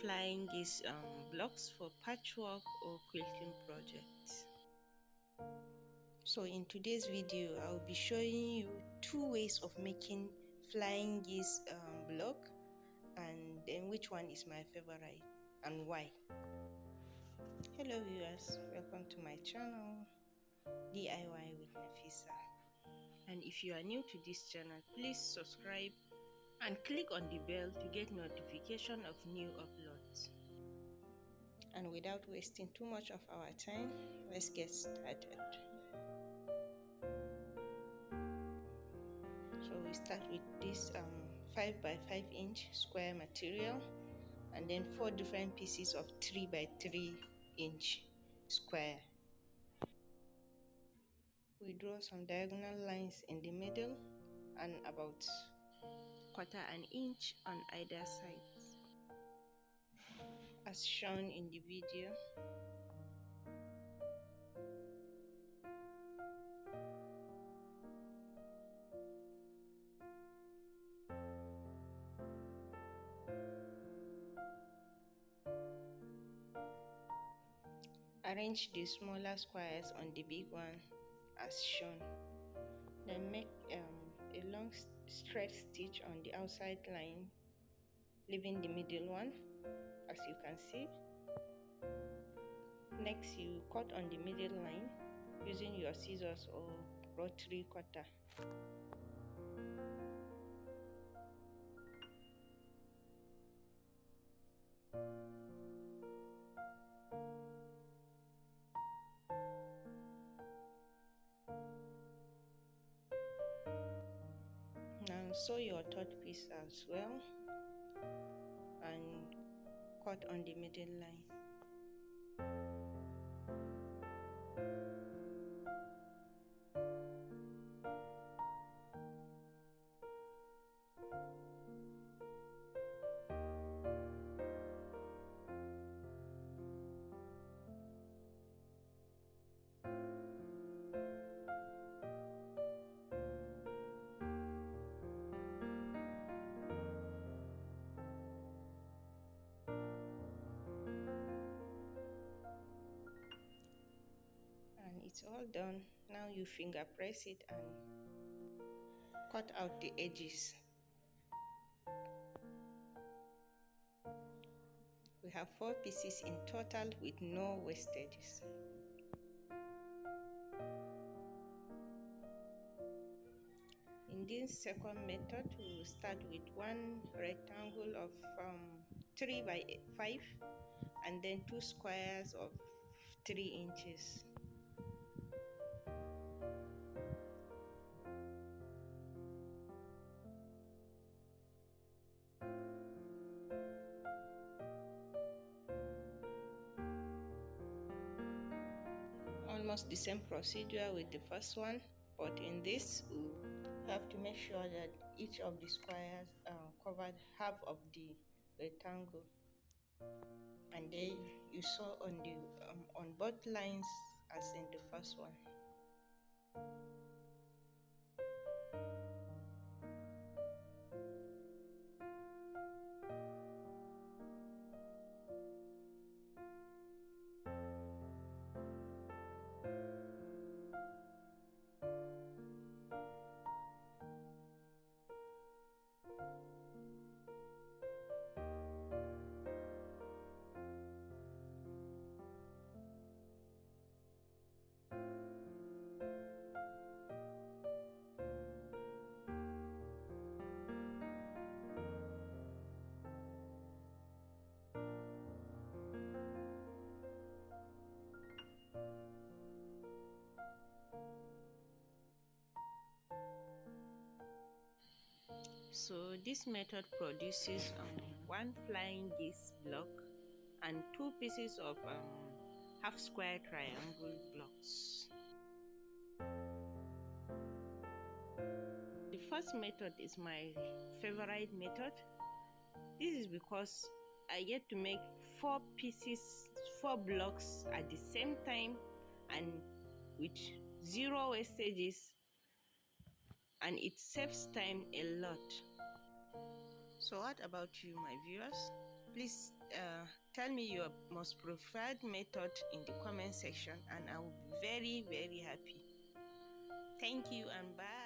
flying geese blocks for patchwork or quilting projects. So in today's video, I'll be showing you 2 ways of making flying geese block, and then which one is my favorite and why. Hello viewers, welcome to my channel DIY with Nafisa. And if you are new to this channel, please subscribe and click on the bell to get notification of new uploads. And without wasting too much of our time, let's get started. So we start with this 5 by 5 inch square material, and then 4 different pieces of 3 by 3 inch square. We draw some diagonal lines in the middle and about 1/4 inch on either side, as shown in the video. Arrange the smaller squares on the big one as shown. Then make a long straight stitch on the outside line, leaving the middle one, as you can see. Next, you cut on the middle line using your scissors or rotary cutter. Now sew your third piece as well and cut on the middle line. And it's all done. Now you finger press it and cut out the edges. We have 4 pieces in total with no wastages. In this second method, we will start with one rectangle of 3 by 5 and then 2 squares of 3 inches. Almost the same procedure with the first one, but in this we have to make sure that each of the squares covered half of the rectangle, and then you sew on the on both lines as in the first one. So this method produces 1 flying geese block and 2 pieces of half square triangle blocks. The first method is my favorite method. This is because I get to make 4 blocks at the same time and with 0 wastages, and it saves time a lot. So what about you, my viewers? Please tell me your most preferred method in the comment section, and I will be very, very happy. Thank you and bye.